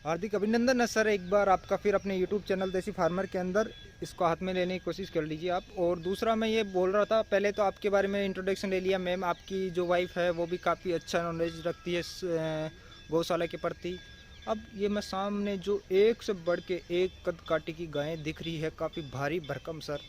हार्दिक अभिनंदन है सर, एक बार आपका फिर अपने यूट्यूब चैनल देसी फार्मर के अंदर इसको हाथ में लेने की कोशिश कर लीजिए आप। और दूसरा मैं ये बोल रहा था, पहले तो आपके बारे में इंट्रोडक्शन ले लिया। मैम आपकी जो वाइफ है वो भी काफ़ी अच्छा नॉलेज रखती है गौशाला के प्रति। अब ये मैं सामने जो एक से बढ़ के एक कद काठी की गायें दिख रही है, काफ़ी भारी भरकम सर,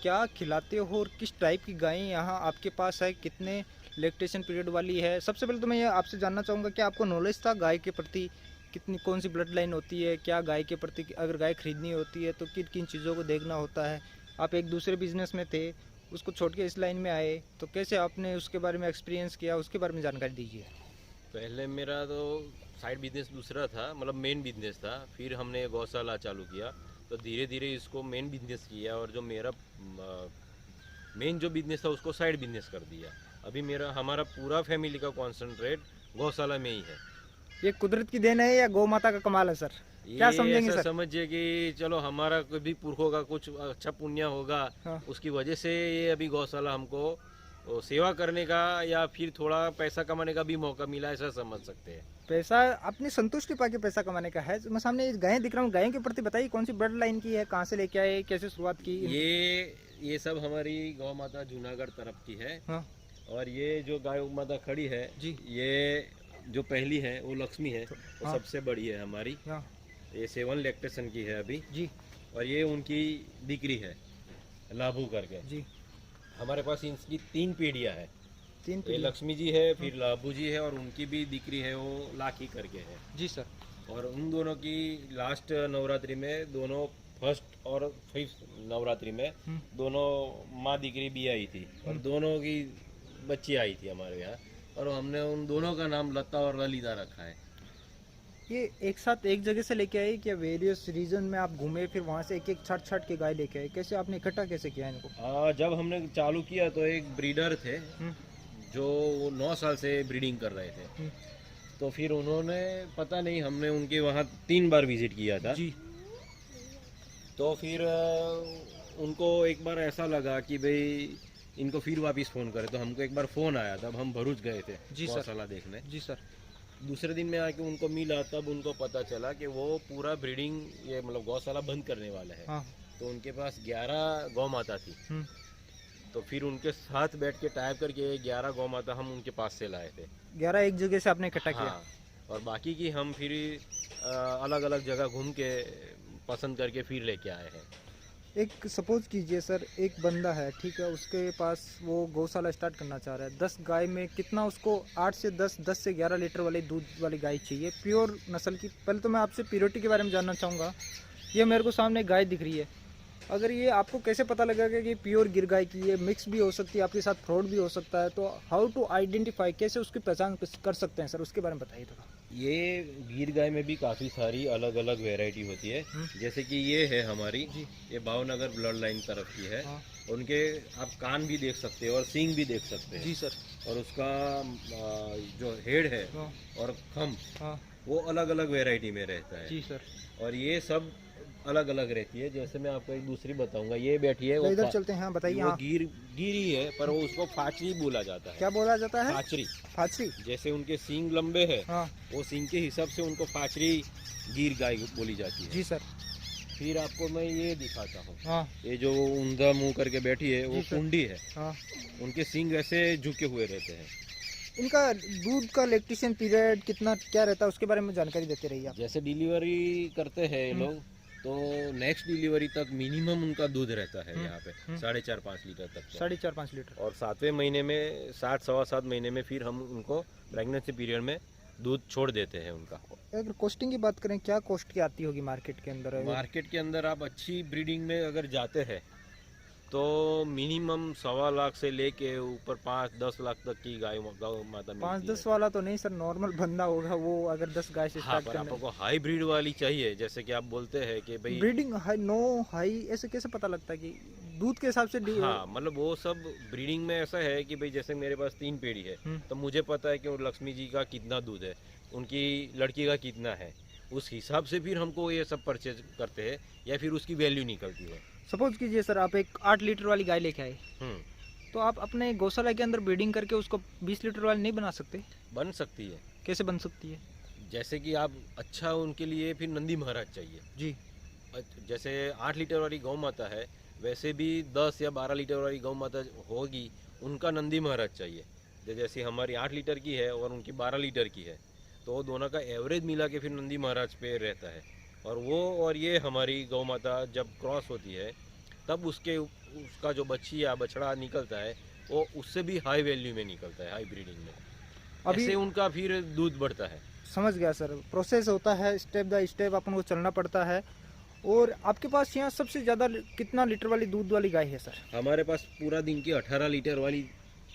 क्या खिलाते हो और किस टाइप की गायें यहाँ आपके पास है, कितने लैक्टेशन पीरियड वाली है? सबसे पहले तो मैं ये आपसे जानना चाहूँगा कि आपको नॉलेज था गाय के प्रति, कितनी कौन सी ब्लड लाइन होती है, क्या गाय के प्रति अगर गाय खरीदनी होती है तो किन किन चीज़ों को देखना होता है? आप एक दूसरे बिजनेस में थे, उसको छोड़ के इस लाइन में आए, तो कैसे आपने उसके बारे में एक्सपीरियंस किया, उसके बारे में जानकारी दीजिए। पहले मेरा तो साइड बिजनेस दूसरा था, मतलब मेन बिजनेस था। फिर हमने गौशाला चालू किया, तो धीरे धीरे इसको मेन बिजनेस किया, और जो मेरा मेन जो बिजनेस था उसको साइड बिजनेस कर दिया। अभी हमारा पूरा फैमिली का कॉन्सेंट्रेट गौशाला में ही है। ये कुदरत की देन है या गौ माता का कमाल है सर? क्या ये समझेंगे ऐसा सर? समझिए कि चलो हमारा कभी पुरखों का कुछ अच्छा पुण्य होगा, हाँ। उसकी वजह से ये अभी गौशाला हमको सेवा करने का या फिर थोड़ा पैसा कमाने का भी मौका मिला, ऐसा समझ सकते हैं। पैसा अपनी संतुष्टि पाके पैसा कमाने का है। मैं सामने गायें दिख रहा हूँ, गायों के प्रति बताइए कौन सी ब्लड लाइन की है, कहाँ से लेके आए, कैसे शुरुआत की? ये सब हमारी गौ माता जूनागढ़ तरफ की है। हाँ और ये जो गाय माता खड़ी है जी। ये जो पहली है वो लक्ष्मी है, वो हाँ। सबसे बड़ी है हमारी। हाँ ये 7 लैक्टेशन की है अभी। जी। और ये उनकी दिक्री है, लाभू करके। जी। हमारे पास इनकी 3 पीढ़ियाँ है। 3 ये पीढ़ी। लक्ष्मी जी है, फिर लाभू जी है, और उनकी भी दिक्री है वो लाखी करके है। जी सर। और उन दोनों की लास्ट नवरात्रि में, दोनों फर्स्ट और 5th नवरात्रि में दोनों माँ दिक्री भी आई थी, और दोनों की बच्ची आई थी हमारे यहाँ, और हमने उन दोनों का नाम लता और ललिता रखा है। ये एक साथ एक जगह से लेके आए क्या, वेरियस रीजन में आप घूमे फिर वहाँ से एक एक छाट छाट के गाय लेके आए? कैसे आपने इकट्ठा कैसे किया इनको? जब हमने चालू किया तो एक ब्रीडर थे जो 9 साल से ब्रीडिंग कर रहे थे। तो फिर उन्होंने, पता नहीं, हमने उनके वहाँ 3 बार विजिट किया था जी। तो फिर उनको एक बार ऐसा लगा कि भाई इनको फिर वापस फ़ोन करें। तो हमको एक बार फ़ोन आया, तब हम भरूच गए थे गौशाला देखने। जी सर। दूसरे दिन में आके उनको मिला, तब उनको पता चला कि वो पूरा ब्रीडिंग, ये मतलब गौशाला बंद करने वाला है। हाँ। तो उनके पास 11 गौ माता थी। तो फिर उनके साथ बैठ के टाइप करके 11 गौ माता हम उनके पास से लाए थे। 11 एक जगह से आपने इकट्ठा किया? हाँ, और बाकी की हम फिर अलग अलग जगह घूम के पसंद करके फिर लेके आए हैं। एक सपोज कीजिए सर, एक बंदा है, ठीक है, उसके पास वो गौशाला स्टार्ट करना चाह रहा है। 10 गाय में कितना उसको 8 से 10 से 11 लीटर वाली दूध वाली गाय चाहिए, प्योर नस्ल की। पहले तो मैं आपसे प्योरिटी के बारे में जानना चाहूँगा। ये मेरे को सामने गाय दिख रही है, अगर ये आपको कैसे पता लगेगा कि प्योर गिर गाय की? ये मिक्स भी हो सकती है, आपके साथ फ्रॉड भी हो सकता है, तो हाउ टू आइडेंटिफाई, कैसे उसकी पहचान कर सकते हैं सर, उसके बारे में बताइए थोड़ा। ये गिर गाय में भी काफ़ी सारी अलग अलग वैरायटी होती है। जैसे कि ये है हमारी, ये भावनगर ब्लड लाइन तरफ की है। हाँ। उनके आप कान भी देख सकते हैं और सींग भी देख सकते हैं। जी सर। और उसका जो हेड है हाँ। और खम, हाँ। वो अलग अलग वैरायटी में रहता है। जी सर। और ये सब अलग अलग रहती है। जैसे मैं आपको एक दूसरी बताऊंगा, ये बैठी है, वो इधर चलते हैं। हाँ बताइए। वो हाँ। गिरी है, पर वो उसको फाचरी बोला जाता है। क्या बोला जाता है? फाचरी। फाचरी। जैसे उनके सींग लंबे हैं, हाँ। वो सींग के हिसाब से उनको फाचरी गिर गाय बोली जाती है। जी सर। फिर आपको मैं ये दिखाता हूँ। हाँ। ये जो ऊंधा मुंह करके बैठी है वो कुंडी है। हाँ। उनके सींग ऐसे झुके हुए रहते हैं। इनका दूध का लैक्टेशन पीरियड कितना क्या रहता है, उसके बारे में जानकारी देते रहिए आप। जैसे डिलीवरी करते हैं ये लोग, तो नेक्स्ट डिलीवरी तक मिनिमम उनका दूध रहता है यहाँ पे 4.5-5 लीटर तक। 4.5-5 लीटर। और 7वें महीने में, 7 सवा 7 महीने में फिर हम उनको प्रेगनेंसी पीरियड में दूध छोड़ देते हैं उनका। अगर कॉस्टिंग की बात करें, क्या कॉस्ट की आती होगी मार्केट के अंदर? मार्केट के अंदर आप अच्छी ब्रीडिंग में अगर जाते हैं तो मिनिमम 1.25 लाख से लेके ऊपर 5-10 लाख तक की गाय माता मिलती 5-10 है। वाला तो नहीं सर, नॉर्मल बंदा होगा वो अगर 10 गाय से हाँ, स्टार्ट पर करना है। आपको हाई ब्रीड वाली चाहिए, जैसे कि आप बोलते हैं कि भाई ब्रीडिंग हाई, नो हाई, ऐसे कैसे पता लगता है कि दूध के हिसाब से? हाँ, मतलब वो सब ब्रीडिंग में ऐसा है कि भाई जैसे मेरे पास 3 पीढ़ी है, तो मुझे पता है कि वो लक्ष्मी जी का कितना दूध है, उनकी लड़की का कितना है, उस हिसाब से फिर हमको ये सब परचेज करते हैं, या फिर उसकी वैल्यू निकलती है। सपोज कीजिए सर, आप एक 8 लीटर वाली गाय लेके आए, तो आप अपने गौशाला के अंदर ब्रीडिंग करके उसको 20 लीटर वाली नहीं बना सकते? बन सकती है। कैसे बन सकती है? जैसे कि आप अच्छा उनके लिए फिर नंदी महाराज चाहिए। जी जैसे 8 लीटर वाली गौ माता है, वैसे भी 10 या 12 लीटर वाली गौ माता होगी, उनका नंदी महाराज चाहिए। जैसे हमारी 8 लीटर की है और उनकी 12 लीटर की है, तो वो दोनों का एवरेज मिला के फिर नंदी महाराज पे रहता है। और वो और ये हमारी गौ माता जब क्रॉस होती है, तब उसका जो बच्ची या बछड़ा निकलता है, वो उससे भी हाई वैल्यू में निकलता है, हाई ब्रीडिंग में। अभी ऐसे उनका फिर दूध बढ़ता है। समझ गया सर, प्रोसेस होता है, स्टेप बाय स्टेप अपन को चलना पड़ता है। और आपके पास यहाँ सबसे ज़्यादा कितना लीटर वाली दूध वाली गाय है सर? हमारे पास पूरा दिन की 18 लीटर वाली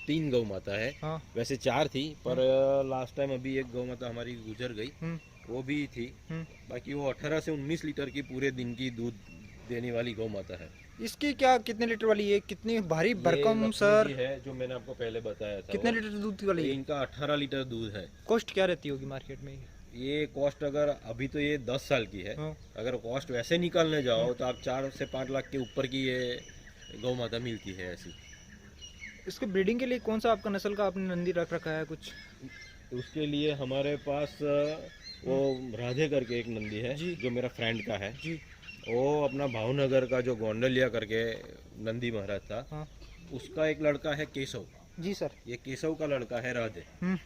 3 गौ माता है। हाँ। वैसे 4 थी, पर लास्ट टाइम अभी एक गौ माता हमारी गुजर गई, वो भी थी। बाकी वो 18 से 19 लीटर की पूरे दिन की दूध देने वाली गौ माता है। इसकी क्या कितने लीटर वाली है, कितनी भारी ये भरकम लक्ष्मी सर? जी है जो मैंने आपको पहले बताया था। कितने वो। लीटर दूध वाली ये है? इनका 18 लीटर दूध है। कॉस्ट क्या रहती होगी मार्केट में? ये कॉस्ट अगर अभी तो ये 10 साल की है, हाँ। अगर कॉस्ट वैसे निकालने जाओ तो आप 4 से 5 लाख के ऊपर की ये गौ माता मिलती है ऐसी। इसके ब्रीडिंग के लिए कौन सा आपका नस्ल का आपने नंदी रख रखा है कुछ? उसके लिए हमारे पास वो राधे करके एक नंदी है जी। जो मेरा फ्रेंड का है। जी वो अपना भावनगर का जो गोंडलिया करके नंदी महाराज था, हाँ। उसका एक लड़का है केशव। जी सर। ये केशव का लड़का है राधे। हम्म।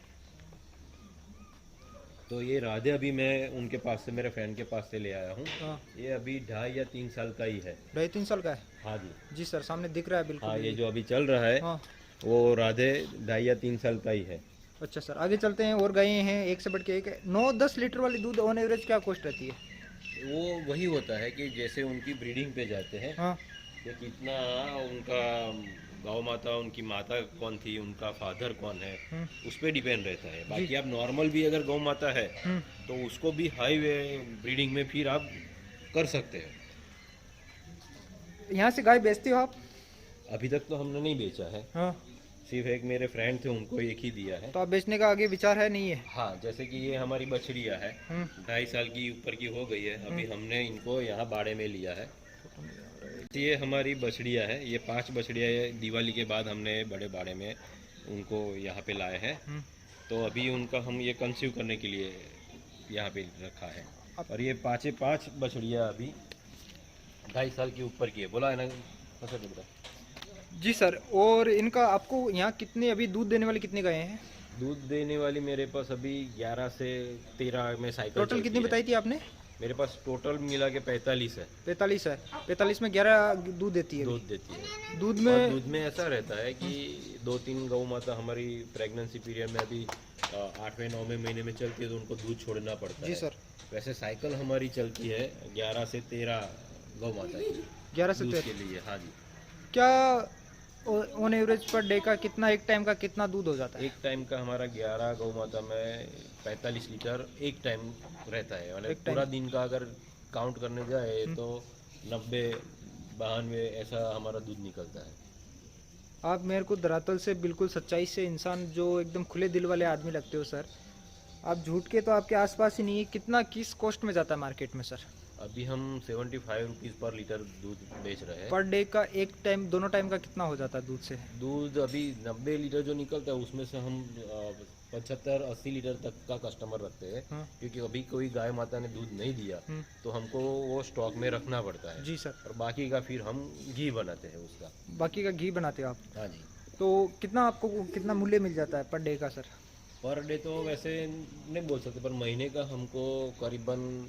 तो ये राधे अभी मैं उनके पास से, मेरे फ्रेंड के पास से ले आया हूँ। हाँ। ये अभी 2.5 या 3 साल का ही है। 2.5-3 साल का है? हाँ जी। जी सर, सामने दिख रहा है बिल्कुल। हाँ, ये जो अभी चल रहा है हाँ। वो राधे 2.5 या 3 साल का ही है। अच्छा सर, आगे चलते हैं। और गायें हैं एक से बढ़ के एक है। 9-10 लीटर वाली दूध ऑन एवरेज क्या कॉस्ट रहती है? वो वही होता है कि जैसे उनकी ब्रीडिंग पे जाते हैं हाँ। कि कितना उनका गौ माता, उनकी माता कौन थी, उनका फादर कौन है, उस पर डिपेंड रहता है। बाकी आप नॉर्मल भी अगर गौ माता है तो उसको भी हाई ब्रीडिंग में फिर आप कर सकते हैं। यहाँ से गाय बेचते हो आप? अभी तक तो हमने नहीं बेचा है, हाँ। सिर्फ एक मेरे फ्रेंड थे उनको एक ही दिया है। तो आप बेचने का आगे विचार है नहीं है? हाँ, जैसे कि ये हमारी बछड़िया है, 2.5 साल की ऊपर की हो गई है। अभी हमने इनको यहाँ बाड़े में लिया है। ये हमारी बछड़िया है, ये 5 बछड़िया दिवाली के बाद हमने बड़े बाड़े में उनको यहाँ पे लाए हैं। तो अभी उनका हम ये कंसीव करने के लिए यहाँ पे रखा है। और ये 5 बछड़िया अभी 2.5 साल के ऊपर की है। बोला है ना बेटा? जी सर। और इनका आपको यहाँ कितने अभी दूध देने वाली कितनी गायें हैं? दूध देने वाली मेरे पास अभी 11 से 13 में साइकिल टोटल कितनी बताई थी आपने? मेरे पास टोटल मिला के 45 है। 45 है। 45 में 11 दूध देती है? दूध देती है। दूध में ऐसा रहता है कि 2-3 गौ माता हमारी प्रेगनेंसी पीरियड में अभी 8वें 9वें महीने में चलती है, तो उनको दूध छोड़ना पड़ता है। जी सर। वैसे साइकिल हमारी चलती है 11 से 13 गौ माता की 11 से दूध 13 के लिए। हाँ जी। क्या ऑन एवरेज पर डे का कितना, एक टाइम का कितना दूध हो जाता है? एक टाइम का हमारा 11 गौ माता में 45 लीटर एक टाइम रहता है। मतलब पूरा दिन का अगर काउंट करने जाए तो 90-92 ऐसा हमारा दूध निकलता है। आप मेरे को धरातल से बिल्कुल सच्चाई से इंसान जो एकदम खुले दिल वाले आदमी लगते हो सर। आप झूठ के तो आपके आसपास ही नहीं है। कितना किस कॉस्ट में जाता है मार्केट में सर? अभी हम 75 रुपीज़ पर लीटर दूध बेच रहे हैं। पर डे का एक टाइम, दोनों टाइम का कितना हो जाता है दूध से? दूध अभी 90 लीटर जो निकलता है उसमें से हम 75-80 लीटर तक का कस्टमर रखते हैं। क्योंकि अभी कोई गाय माता ने दूध नहीं दिया तो हमको वो स्टॉक में रखना पड़ता है। जी सर। और बाकी का फिर हम घी बनाते हैं उसका। बाकी का घी बनाते हो आप? हाँ जी। तो कितना आपको कितना मूल्य मिल जाता है पर डे का सर? पर डे तो वैसे नहीं बोल सकते, पर महीने का हमको करीबन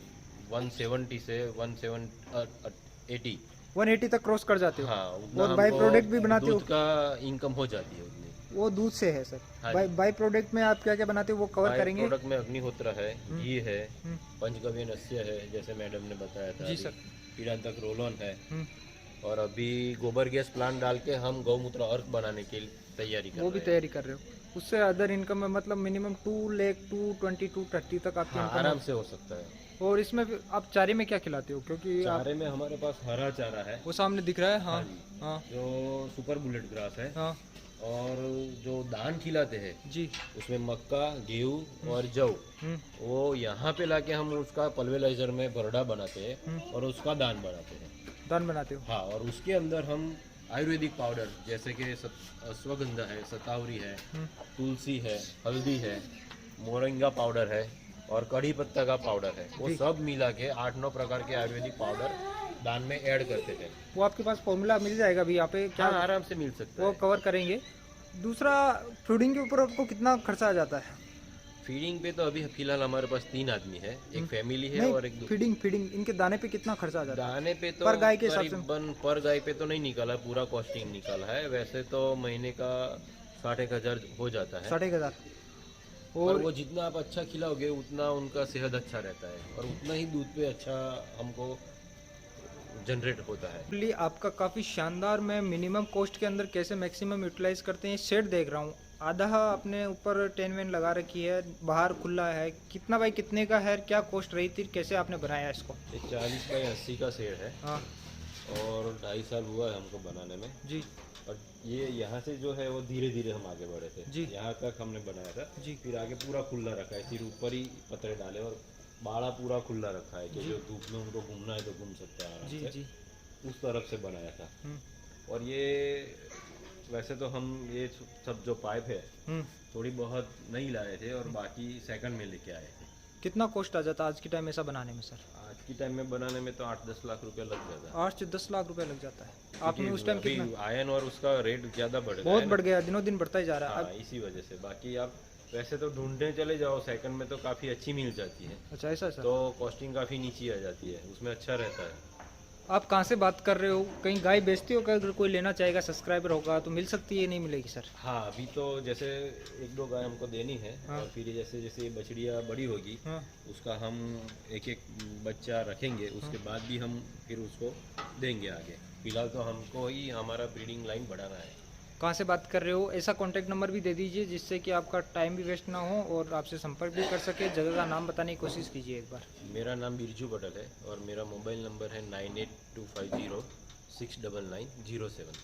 170 से 180 तक क्रॉस कर जाते हो? हाँ, और बाई प्रोडक्ट भी बनाते हो? दूध का इनकम हो जाती है उतनी। वो दूध से है सर। हाँ बाई प्रोडक्ट में आप क्या क्या बनाते हो वो कवर करेंगे? प्रोडक्ट में अग्निहोत्र है, घी है, पंचगव्य नस्य है जैसे मैडम ने बताया था। जी सर। कीड़ांतक रोल-ऑन है। और अभी गोबर गैस प्लांट डाल के हम गौमूत्र अर्क बनाने की तैयारी कर रहे हैं। वो भी तैयारी कर रहे हो? उससे अदर इनकम में मतलब मिनिमम 2 लाख 220-230 तक आपकी इनकम आराम से हो सकता है। और इसमें आप चारे में क्या खिलाते हो? क्योंकि चारे में हमारे पास हरा चारा है, वो सामने दिख रहा है। हाँ हाँ, जो सुपर बुलेट ग्रास है। हाँ। और जो दान खिलाते हैं जी, उसमें मक्का, गेहूँ और जौ, वो यहाँ पे लाके हम उसका पल्वेलाइजर में बरडा बनाते हैं और उसका दान बनाते हैं। दान बनाते हो? हाँ, और उसके अंदर हम आयुर्वेदिक पाउडर जैसे कि अश्वगंधा है, सतावरी है, तुलसी है, हल्दी है, मोरिंगा पाउडर है, और कड़ी पत्ता का पाउडर है, वो सब मिला के 8-9 प्रकार के आयुर्वेदिक पाउडर दान में ऐड करते थे। वो आपके पास फॉर्मूला मिल जाएगा अभी यहाँ पे क्या? हाँ, आराम से मिल सकता वो है। कवर करेंगे। दूसरा, फीडिंग के ऊपर आपको कितना खर्चा आ जाता है? फीडिंग पे तो अभी फिलहाल हमारे पास 3 आदमी है, एक फैमिली है और एक फीडिंग इनके दाने पे कितना खर्चा आ जाता है? दाने पे तो पर गाय के हिसाब से? करीबन पर गाय पे तो नहीं निकाला, पूरा कॉस्टिंग निकाला है। वैसे तो महीने का 60,000 हो जाता है। 60,000। और और वो जितना आप अच्छा खिलाओगे उतना उनका सेहत अच्छा रहता है और उतना ही दूध पे अच्छा हमको जनरेट होता है। प्ली आपका काफ़ी शानदार। मैं मिनिमम कॉस्ट के अंदर कैसे मैक्सिमम यूटिलाइज करते हैं शेड देख रहा हूँ। आधा अपने ऊपर टेन वेन लगा रखी है, बाहर खुला है। कितना बाई कितने का है, क्या कॉस्ट रही थी, कैसे आपने बनाया इसको? ये 40 बाई 80 का शेड है हाँ और 2.5 साल हुआ है हमको बनाने में। जी और ये यहाँ से जो है वो धीरे धीरे हम आगे बढ़े थे जी। यहाँ तक हमने बनाया था जी। फिर आगे पूरा खुला रखा है, सिर्फ ऊपर ही पतरे डाले और बाड़ा पूरा खुला रखा है कि जो धूप में उनको घूमना है तो घूम सकते हैं आराम जी से। जी। उस तरफ से बनाया था। हम्म, और ये वैसे तो हम ये सब जो पाइप है हम्म। थोड़ी बहुत नहीं लाए थे और बाकी सेकंड में लेके आए थे। कितना कॉस्ट आ जाता आज के टाइम ऐसा बनाने में सर? आज की टाइम में बनाने में तो 8-10 लाख रुपया लग जाता है। 8 से 10 लाख रुपए लग जाता है। आपने उस टाइम अभी कितना? आयन और उसका रेट ज़्यादा बढ़ गया बहुत है बढ़ गया, दिनों दिन बढ़ता ही जा रहा है। हाँ, इसी वजह से। बाकी आप वैसे तो ढूंढने चले जाओ सेकंड में तो काफ़ी अच्छी मिल जाती है, अच्छा ऐसा सर? तो कॉस्टिंग काफ़ी नीचे आ जाती है, उसमें अच्छा रहता है। आप कहाँ से बात कर रहे हो? कहीं गाय बेचती हो क्या? अगर कोई लेना चाहेगा सब्सक्राइबर होगा तो मिल सकती है, नहीं मिलेगी सर? हाँ, अभी तो जैसे 1-2 गाय हमको देनी है। हाँ। और फिर जैसे जैसे ये बछड़िया बड़ी होगी हाँ उसका हम एक एक बच्चा रखेंगे, उसके बाद भी हम फिर उसको देंगे आगे। फिलहाल तो हमको ही हमारा ब्रीडिंग लाइन बढ़ाना है। कहाँ से बात कर रहे हो? ऐसा कॉन्टैक्ट नंबर भी दे दीजिए जिससे कि आपका टाइम भी वेस्ट ना हो और आपसे संपर्क भी कर सके। जगह का नाम बताने की कोशिश कीजिए एक बार। मेरा नाम बिरजू पटेल है और मेरा मोबाइल नंबर है 9825069907।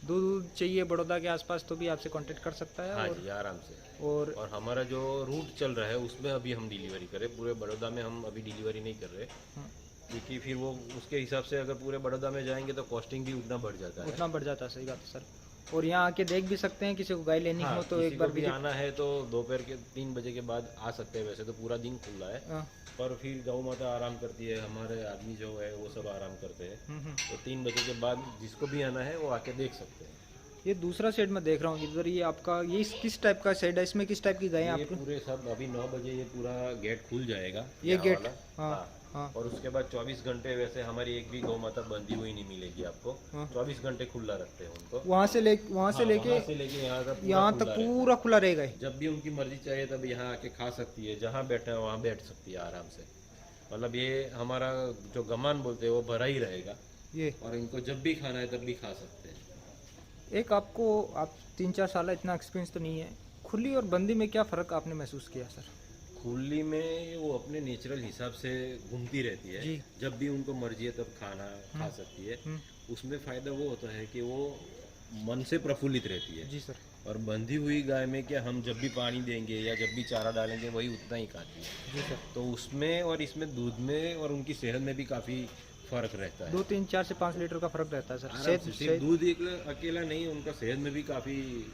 दूध चाहिए बड़ौदा के आसपास तो भी आपसे कांटेक्ट कर सकता है। हाँ और जी, आराम से। और और हमारा जो रूट चल रहा है उसमें अभी हम डिलीवरी करें, पूरे बड़ौदा में हम अभी डिलीवरी नहीं कर रहे हाँ, क्योंकि फिर वो उसके हिसाब से अगर पूरे बड़ौदा में जाएंगे तो कॉस्टिंग भी उतना बढ़ जाता है। उतना बढ़ जाता है, सही बात है सर। और यहाँ आके देख भी सकते हैं, किसी को गाय लेनी हाँ, हो तो किसी एक बार को भी विजिट। आना है तो दोपहर के 3 बजे के बाद आ सकते हैं। वैसे तो पूरा दिन खुला है हाँ, पर फिर गौ माता आराम करती है, हमारे आदमी जो है वो सब आराम करते हैं। हम्म। तो 3 बजे के बाद जिसको भी आना है वो आके देख सकते हैं। ये दूसरा शेड मैं देख रहा हूँ इधर, ये आपका ये किस टाइप का शेड है? इसमें किस टाइप की गाय है ये आपको? पूरे सब अभी 9 बजे ये पूरा गेट खुल जाएगा, ये यहाँ गेट? वाला। हाँ हाँ। हाँ और उसके बाद 24 घंटे वैसे हमारी एक भी गौ माता बंधी हुई नहीं मिलेगी आपको। हाँ। 24 घंटे खुला रखते हैं उनको। वहाँ से हाँ, लेके वहाँ से लेके यहाँ तक यहाँ तक पूरा खुला रहेगा ये? जब भी उनकी मर्जी चाहिए तब यहाँ आके खा सकती है, जहाँ बैठे है वहाँ बैठ सकती है आराम से। मतलब ये हमारा जो गमान बोलते हैं वो भरा ही रहेगा ये और इनको जब भी खाना है तब भी खा सकते हैं। एक आपको, आप 3-4 साल, इतना एक्सपीरियंस तो नहीं है, खुली और बंदी में क्या फ़र्क आपने महसूस किया सर? खुली में वो अपने नेचुरल हिसाब से घूमती रहती है, जी। जब भी उनको मर्जी है तब खाना खा सकती है। हम्म, उसमें फ़ायदा वो होता है कि वो मन से प्रफुल्लित रहती है। जी सर। और बंधी हुई गाय में क्या, हम जब भी पानी देंगे या जब भी चारा डालेंगे वही उतना ही खाती है। जी सर। तो उसमें और इसमें दूध में और उनकी सेहत में भी काफ़ी फ़र्क रहता है। 2, 3, 4 से 5 लीटर का फ़र्क रहता है सर। आराम से। सिर्फ दूध एक अकेला नहीं, उनका सेहत में भी काफ़ी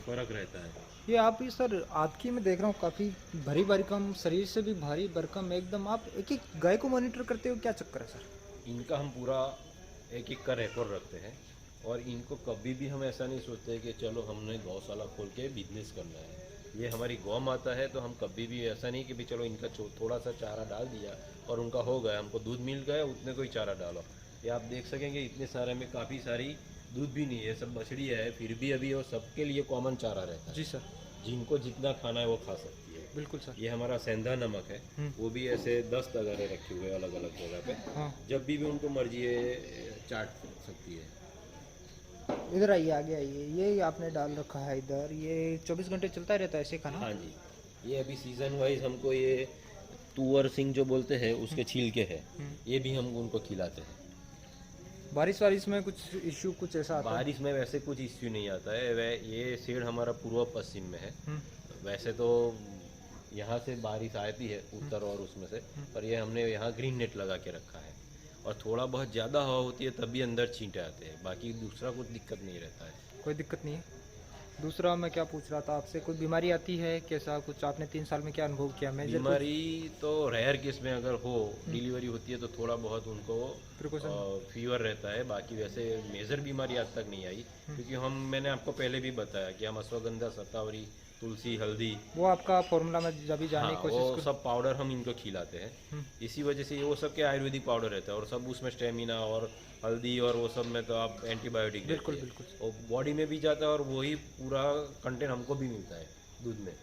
फ़र्क रहता है। ये आप ही सर आपकी मैं देख रहा हूँ काफ़ी भरी भरकम, शरीर से भी भारी भरकम एकदम। आप एक एक गाय को मॉनिटर करते हो, क्या चक्कर है सर? इनका हम पूरा एक एक का रिकॉर्ड रखते हैं और इनको कभी भी हम ऐसा नहीं सोचते कि चलो हमने गौशाला खोल के बिजनेस करना है। ये हमारी गौ माता है तो हम कभी भी ऐसा नहीं कि भी चलो इनका थोड़ा सा चारा डाल दिया और उनका हो गया, हमको दूध मिल गया उतने कोई चारा डालो। ये आप देख सकेंगे इतने सारे में काफ़ी सारी दूध भी नहीं है, सब बछड़ी है, फिर भी अभी वो सबके लिए कॉमन चारा रहता है। जी सर। जिनको जितना खाना है वो खा सकती है। बिल्कुल सर। ये हमारा सेंधा नमक है, वो भी ऐसे 10 तगारे रखे हुए अलग अलग जगह पे। हाँ, जब भी उनको मर्जी है चाट सकती है। इधर आइए, आगे आइए। ये आपने डाल रखा है इधर, ये 24 घंटे चलता ही रहता है ऐसे खाना? हाँ जी, ये अभी सीजन वाइज हमको ये तुअर सिंह जो बोलते हैं उसके छिलके हैं, ये भी हम उनको खिलाते हैं। बारिश वारिश में कुछ इश्यू कुछ ऐसा आता है? बारिश में वैसे कुछ इश्यू नहीं आता है। वह ये शेड हमारा पूर्व पश्चिम में है। वैसे तो यहाँ से बारिश आती है उत्तर और उसमें से, पर ये हमने यहाँ ग्रीन नेट लगा के रखा है। और थोड़ा बहुत ज़्यादा हवा होती है तभी अंदर छींटे आते हैं, बाकी दूसरा कुछ दिक्कत नहीं रहता है। कोई दिक्कत नहीं है। दूसरा मैं क्या पूछ रहा था आपसे, कोई बीमारी आती है कैसा कुछ, आपने 3 साल में क्या अनुभव किया? मेजर बीमारी तो रेयर केस में अगर हो डिलीवरी होती है तो थोड़ा बहुत उनको प्रिकॉशन? फीवर रहता है, बाकी वैसे मेजर बीमारी आज तक नहीं आई। क्योंकि मैंने आपको पहले भी बताया कि हम अश्वगंधा, शतावरी, तुलसी, हल्दी, वो आपका फॉर्मूला में जब भी जाने हाँ की कोशिश वो करूँ। सब पाउडर हम इनको खिलाते हैं। इसी वजह से वो सब के आयुर्वेदिक पाउडर रहता है और सब उसमें स्टेमिना और हल्दी और वो सब में तो आप एंटीबायोटिक बिल्कुल देते हैं बिल्कुल। और बॉडी में भी जाता है और वही पूरा कंटेंट हमको भी मिलता है दूध में।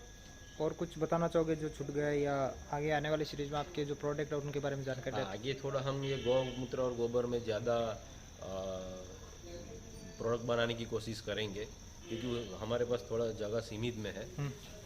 और कुछ बताना चाहोगे जो छूट गया, या आगे आने वाली सीरीज में आपके जो प्रोडक्ट है उनके बारे में जानकारी? हाँ, आगे थोड़ा हम ये गौमूत्र और गोबर में ज़्यादा प्रोडक्ट बनाने की कोशिश करेंगे क्योंकि हमारे पास थोड़ा जगह सीमित में है।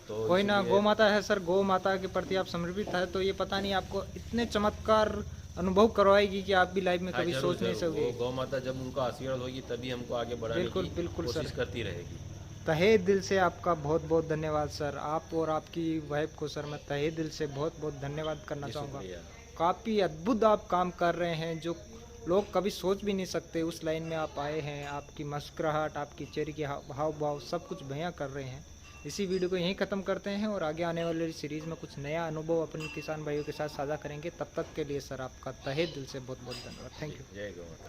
तो कोई ना, इसीलिए- गौ माता है सर, गौ माता के प्रति आप समर्पित है तो ये पता नहीं आपको इतने चमत्कार अनुभव करवाएगी कि आप भी लाइफ में हाँ, कभी जरूर, सोच नहीं जरूर। सकोगे। वो गौ माता जब उनका आशीर्वाद होगी तभी हमको आगे बढ़ाने बिल्कुल, की बिल्कुल कोशिश सर। करती रहेगी। तहे दिल से आपका बहुत बहुत धन्यवाद सर। आप और आपकी वाइफ को सर मैं तहे दिल से बहुत बहुत धन्यवाद करना जी, चाहूँगा। शुक्रिया। काफ़ी अद्भुत आप काम कर रहे हैं, जो लोग कभी सोच भी नहीं सकते उस लाइन में आप आए हैं। आपकी मुस्कुराहट, आपकी चेहरे की हाव भाव सब कुछ बयां कर रहे हैं। इसी वीडियो को यहीं ख़त्म करते हैं और आगे आने वाली सीरीज़ में कुछ नया अनुभव अपने किसान भाइयों के साथ साझा करेंगे। तब तक के लिए सर आपका तहे दिल से बहुत बहुत धन्यवाद। Thank you. जय गौ माता।